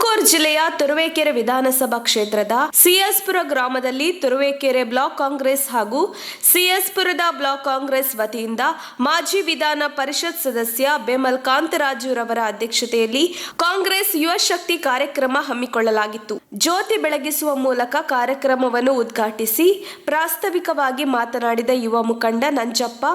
ತುಮಕೂರು ಜಿಲ್ಲೆಯ ತುರುವೇಕೆರೆ ವಿಧಾನಸಭಾ ಕ್ಷೇತ್ರದ ಸಿಎಸ್ಪುರ ಗ್ರಾಮದಲ್ಲಿ ತುರುವೇಕೆರೆ ಬ್ಲಾಕ್ ಕಾಂಗ್ರೆಸ್ ಹಾಗೂ ಸಿಎಸ್ಪುರದ ಬ್ಲಾಕ್ ಕಾಂಗ್ರೆಸ್ ವತಿಯಿಂದ ಮಾಜಿ ವಿಧಾನ ಪರಿಷತ್ ಸದಸ್ಯ ಬೆಮಲ್ ಕಾಂತರಾಜುರವರ ಅಧ್ಯಕ್ಷತೆಯಲ್ಲಿ ಕಾಂಗ್ರೆಸ್ ಯುವ ಶಕ್ತಿ ಕಾರ್ಯಕ್ರಮ ಹಮ್ಮಿಕೊಳ್ಳಲಾಗಿತ್ತು. ಜ್ಯೋತಿ ಬೆಳಗಿಸುವ ಮೂಲಕ ಕಾರ್ಯಕ್ರಮವನ್ನು ಉದ್ಘಾಟಿಸಿ ಪ್ರಾಸ್ತಾವಿಕವಾಗಿ ಮಾತನಾಡಿದ ಯುವ ಮುಖಂಡ ನಂಜಪ್ಪ,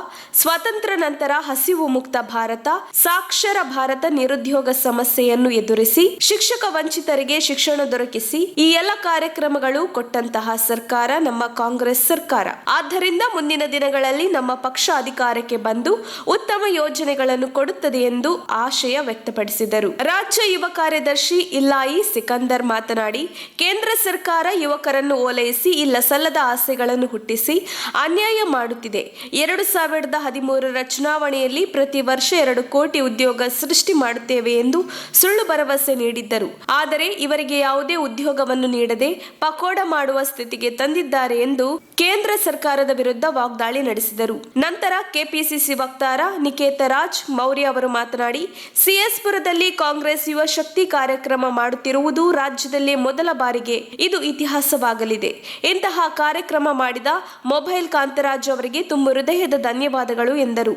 ಸ್ವಾತಂತ್ರ್ಯ ನಂತರ ಹಸಿವು ಮುಕ್ತ ಭಾರತ, ಸಾಕ್ಷರ ಭಾರತ, ನಿರುದ್ಯೋಗ ಸಮಸ್ಯೆಯನ್ನು ಎದುರಿಸಿ ಶಿಕ್ಷಕ ವಂಚಿತರಿಗೆ ಶಿಕ್ಷಣ ದೊರಕಿಸಿ ಈ ಎಲ್ಲ ಕಾರ್ಯಕ್ರಮಗಳು ಕೊಟ್ಟಂತಹ ಸರ್ಕಾರ ನಮ್ಮ ಕಾಂಗ್ರೆಸ್ ಸರ್ಕಾರ. ಆದ್ದರಿಂದ ಮುಂದಿನ ದಿನಗಳಲ್ಲಿ ನಮ್ಮ ಪಕ್ಷ ಅಧಿಕಾರಕ್ಕೆ ಬಂದು ಉತ್ತಮ ಯೋಜನೆಗಳನ್ನು ಕೊಡುತ್ತದೆ ಎಂದು ಆಶಯ ವ್ಯಕ್ತಪಡಿಸಿದರು. ರಾಜ್ಯ ಯುವ ಕಾರ್ಯದರ್ಶಿ ಇಲ್ಲಾಯಿ ಸಿಕಂದರ್ ಮಾತನಾಡಿ, ಕೇಂದ್ರ ಸರ್ಕಾರ ಯುವಕರನ್ನು ಓಲೈಸಿ ಇಲ್ಲ ಸಲ್ಲದ ಆಸೆಗಳನ್ನು ಹುಟ್ಟಿಸಿ ಅನ್ಯಾಯ ಮಾಡುತ್ತಿದೆ. 2013ರ ಚುನಾವಣೆಯಲ್ಲಿ ಪ್ರತಿ ವರ್ಷ 2 ಕೋಟಿ ಉದ್ಯೋಗ ಸೃಷ್ಟಿ ಮಾಡುತ್ತೇವೆ ಎಂದು ಸುಳ್ಳು ಭರವಸೆ ನೀಡಿದ್ದರು. ಆದರೆ ಇವರಿಗೆ ಯಾವುದೇ ಉದ್ಯೋಗವನ್ನು ನೀಡದೆ ಪಕೋಡ ಮಾಡುವ ಸ್ಥಿತಿಗೆ ತಂದಿದ್ದಾರೆ ಎಂದು ಕೇಂದ್ರ ಸರ್ಕಾರದ ವಿರುದ್ಧ ವಾಗ್ದಾಳಿ ನಡೆಸಿದರು. ನಂತರ ಕೆಪಿಸಿಸಿ ವಕ್ತಾರ ನಿಕೇತ ರಾಜ್ ಮೌರ್ಯ ಅವರು ಮಾತನಾಡಿ, ಸಿಎಸ್ಪುರದಲ್ಲಿ ಕಾಂಗ್ರೆಸ್ ಯುವ ಶಕ್ತಿ ಕಾರ್ಯಕ್ರಮ ಮಾಡುತ್ತಿರುವುದು ರಾಜ್ಯದಲ್ಲೇ ಮೊದಲ ಬಾರಿಗೆ ಇದು ಇತಿಹಾಸವಾಗಲಿದೆ. ಇಂತಹ ಕಾರ್ಯಕ್ರಮ ಮಾಡಿದ ಮೊಬೈಲ್ ಕಾಂತರಾಜು ಅವರಿಗೆ ತುಂಬ ಹೃದಯದ ಧನ್ಯವಾದಗಳು ಎಂದರು.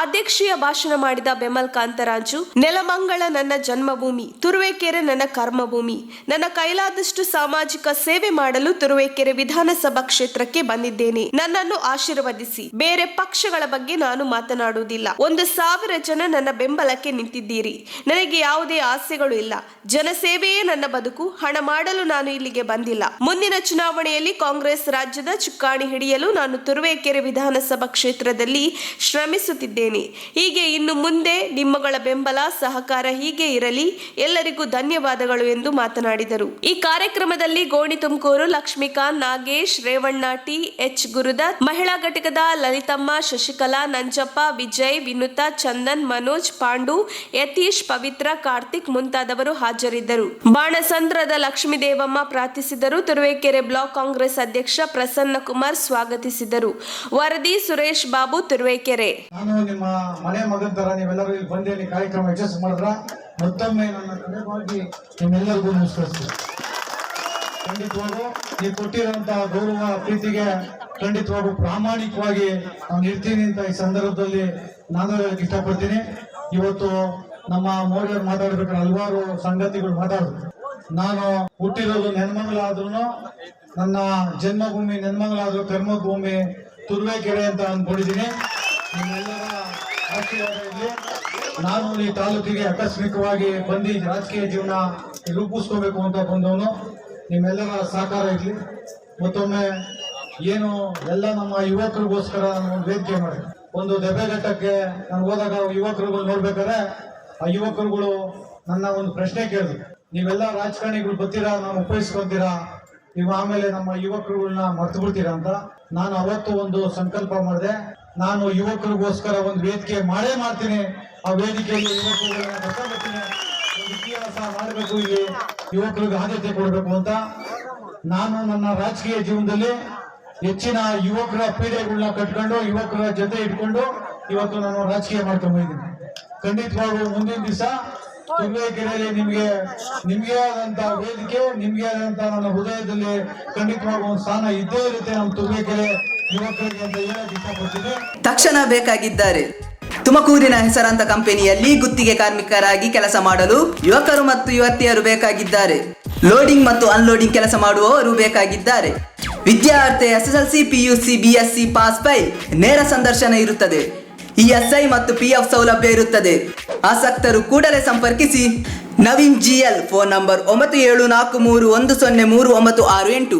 ಅಧ್ಯಕ್ಷೀಯ ಭಾಷಣ ಮಾಡಿದ ಬೆಮಲ್ ಕಾಂತರಾಜು, ನೆಲಮಂಗಲ ನನ್ನ ಜನ್ಮಭೂಮಿ, ತುರುವೇಕೆರೆ ನನ್ನ ಕರ್ಮಭೂಮಿ. ನನ್ನ ಕೈಲಾದಷ್ಟು ಸಾಮಾಜಿಕ ಸೇವೆ ಮಾಡಲು ತುರುವೇಕೆರೆ ವಿಧಾನಸಭಾ ಕ್ಷೇತ್ರಕ್ಕೆ ಬಂದಿದ್ದೇನೆ. ನನ್ನನ್ನು ಆಶೀರ್ವದಿಸಿ. ಬೇರೆ ಪಕ್ಷಗಳ ಬಗ್ಗೆ ನಾನು ಮಾತನಾಡುವುದಿಲ್ಲ. 1,000 ಜನ ನನ್ನ ಬೆಂಬಲಕ್ಕೆ ನಿಂತಿದ್ದೀರಿ. ನನಗೆ ಯಾವುದೇ ಆಸೆಗಳು ಇಲ್ಲ. ಜನಸೇವೆಯೇ ನನ್ನ ಬದುಕು. ಹಣ ಮಾಡಲು ನಾನು ಇಲ್ಲಿಗೆ ಬಂದಿಲ್ಲ. ಮುಂದಿನ ಚುನಾವಣೆಯಲ್ಲಿ ಕಾಂಗ್ರೆಸ್ ರಾಜ್ಯದ ಚುಕ್ಕಾಣಿ ಹಿಡಿಯಲು ನಾನು ತುರುವೇಕೆರೆ ವಿಧಾನಸಭಾ ಕ್ಷೇತ್ರದಲ್ಲಿ ಶ್ರಮಿಸುತ್ತಿದ್ದೇನೆ. ಹೀಗೆ ಇನ್ನು ಮುಂದೆ ನಿಮ್ಮಗಳ ಬೆಂಬಲ ಸಹಕಾರ ಹೀಗೆ ಇರಲಿ. ಎಲ್ಲರಿಗೂ ಧನ್ಯವಾದಗಳು ಎಂದು ಮಾತನಾಡಿದರು. ಈ ಕಾರ್ಯಕ್ರಮದಲ್ಲಿ ಗೋಣಿ ತುಮಕೂರು ಲಕ್ಷ್ಮೀಕಾಂತ್, ನಾಗೇಶ್, ರೇವಣ್ಣ ಟಿ, ಎಚ್ ಗುರುದತ್, ಮಹಿಳಾ ಘಟಕದ ಲಲಿತಮ್ಮ, ಶಶಿಕಲಾ, ನಂಜಪ್ಪ, ವಿಜಯ್, ವಿನುತಾ, ಚಂದನ್, ಮನೋಜ್, ಪಾಂಡು, ಯತೀಶ್, ಪವಿತ್ರ, ಕಾರ್ತಿಕ್ ಮುಂತಾದವರು ಹಾಜರಿದ್ದರು. ಬಾಣಸಂದ್ರದ ಲಕ್ಷ್ಮೀದೇವಮ್ಮ ಪ್ರಾರ್ಥಿಸಿದರು. ತುರುವೇಕೆರೆ ಬ್ಲಾಕ್ ಕಾಂಗ್ರೆಸ್ ಅಧ್ಯಕ್ಷ ಪ್ರಸನ್ನ ಕುಮಾರ್ ಸ್ವಾಗತಿಸಿದರು. ವರದಿ ಸುರೇಶ್ ಬಾಬು, ತುರುವೇಕೆರೆ. ನಾನು ನಿಮ್ಮ ಮನೆ ಮಗನ ತರ ನೀವೆಲ್ಲರೂ ಇಲ್ಲಿ ಬಂದು ಕಾರ್ಯಕ್ರಮ ಯಶಸ್ಸು ಮಾಡಿದ್ರ ಮತ್ತೊಮ್ಮೆ ನನ್ನ ತಲೆಬಾಗಿ ನಿಮ್ಮೆಲ್ಲರಿಗೂ ನಮಸ್ಕರಿಸ್ತೀನಿ. ಖಂಡಿತವಾಗೂ ನೀವು ಕೊಟ್ಟಿರುವಂತಹ ಗೌರವ ಪ್ರೀತಿಗೆ ಖಂಡಿತವಾಗೂ ಪ್ರಾಮಾಣಿಕವಾಗಿ ನಾನು ಇರ್ತೀನಿ ಅಂತ ಈ ಸಂದರ್ಭದಲ್ಲಿ ನಾನು ಹೇಳಕ್ಕೆ ಇಷ್ಟಪಡ್ತೀನಿ. ಇವತ್ತು ನಮ್ಮ ಮೋದಿಯವರು ಮಾತಾಡ್ಬೇಕಾದ್ರೆ ಹಲವಾರು ಸಂಗತಿಗಳು ಮಾತಾಡಿದ್ರು. ನಾನು ಹುಟ್ಟಿರೋದು ನೆನ್ಮಂಗಲ ಆದ್ರೂ ನನ್ನ ಜನ್ಮಭೂಮಿ ನೆನ್ಮಂಗಲ ಆದ್ರೂ ಕರ್ಮಭೂಮಿ ತುರುವೇಕೆರೆ ಅಂತ ಅಂದ್ಕೊಂಡಿದ್ದೀನಿ. ನಿಮ್ಮೆಲ್ಲರ ಆಶೀರ್ವಾದ ಇರಲಿ. ನಾನು ಈ ತಾಲೂಕಿಗೆ ಆಕಸ್ಮಿಕವಾಗಿ ಬಂದು ರಾಜಕೀಯ ಜೀವನ ರೂಪಿಸ್ಕೋಬೇಕು ಅಂತ ಬಂದವನು. ನಿಮ್ಮೆಲ್ಲರ ಸಹಕಾರ ಇರಲಿ. ಮತ್ತೊಮ್ಮೆ ಏನು ಎಲ್ಲ ನಮ್ಮ ಯುವಕರಿಗೋಸ್ಕರ ನಾನು ವೇದಿಕೆ ಮಾಡಿ ಒಂದು ದೆಬ್ಬೆಘಟ್ಟಕ್ಕೆ ನಾನು ಹೋದಾಗ ಯುವಕರುಗಳು ನೋಡ್ಬೇಕಾದ್ರೆ ಆ ಯುವಕರುಗಳು ನನ್ನ ಒಂದು ಪ್ರಶ್ನೆ ಕೇಳಿದ್ರು, ನೀವೆಲ್ಲ ರಾಜಕಾರಣಿಗಳು ಬರ್ತೀರಾ, ನಾನು ಉಪಯೋಗಿಸ್ಕೊಂತೀರಾ, ನೀವು ಆಮೇಲೆ ನಮ್ಮ ಯುವಕರುಗಳನ್ನ ಮರ್ತು ಬಿಡ್ತೀರಾ ಅಂತ. ನಾನು ಅವತ್ತು ಒಂದು ಸಂಕಲ್ಪ ಮಾಡಿದೆ, ನಾನು ಯುವಕರಿಗೋಸ್ಕರ ಒಂದು ವೇದಿಕೆ ಮಾಡೇ ಮಾಡ್ತೀನಿ. ಆ ವೇದಿಕೆಯಲ್ಲಿ ಯುವಕರುಗಳನ್ನ ಬರ್ತೀನಿ, ಒಂದು ಇತಿಹಾಸ ಮಾಡಬೇಕು, ಇಲ್ಲಿ ಯುವಕರಿಗೆ ಆದ್ಯತೆ ಕೊಡಬೇಕು ಅಂತ. ನಾನು ನನ್ನ ರಾಜಕೀಯ ಜೀವನದಲ್ಲಿ ಹೆಚ್ಚಿನ ಯುವಕರ ಪೀಡೆಗಳನ್ನ ಕಟ್ಕೊಂಡು ಯುವಕರ ಜೊತೆ ಇಟ್ಕೊಂಡು ಇವತ್ತು ನಾನು ರಾಜಕೀಯ ಮಾಡ್ಕೊಂಡು ಬಂದಿದ್ದೀನಿ. ಖಂಡಿತವಾಗೂ ಮುಂದಿನ ದಿವಸ ತುರುವೇಕೆರೆಯಲ್ಲಿ ನಿಮ್ಗೆ ಆದಂತ ವೇದಿಕೆ, ನಿಮ್ಗೆ ಆದಂತ ನನ್ನ ಹೃದಯದಲ್ಲಿ ಖಂಡಿತವಾಗೂ ಒಂದು ಸ್ಥಾನ ಇದ್ದೇ ಇರುತ್ತೆ ನಮ್ಮ ತುರುವೇಕೆರೆ ಯುವಕರಿಗೆ ಅಂತ ಹೇಳಕ್ ಇಷ್ಟಪಡ್ತೀನಿ. ತಕ್ಷಣ ಬೇಕಾಗಿದ್ದಾರೆ. ತುಮಕೂರಿನ ಹೆಸರಾಂತ ಕಂಪನಿಯಲ್ಲಿ ಗುತ್ತಿಗೆ ಕಾರ್ಮಿಕರಾಗಿ ಕೆಲಸ ಮಾಡಲು ಯುವಕರು ಮತ್ತು ಯುವತಿಯರು ಬೇಕಾಗಿದ್ದಾರೆ. ಲೋಡಿಂಗ್ ಮತ್ತು ಅನ್ಲೋಡಿಂಗ್ ಕೆಲಸ ಮಾಡುವವರು ಬೇಕಾಗಿದ್ದಾರೆ. ವಿದ್ಯಾರ್ಥಿ SSLC, PUC, BSc pass by ನೇರ ಸಂದರ್ಶನ ಇರುತ್ತದೆ. ESI ಮತ್ತು PF ಸೌಲಭ್ಯ ಇರುತ್ತದೆ. ಆಸಕ್ತರು ಕೂಡಲೇ ಸಂಪರ್ಕಿಸಿ. Naveen GL, phone number 9743103968.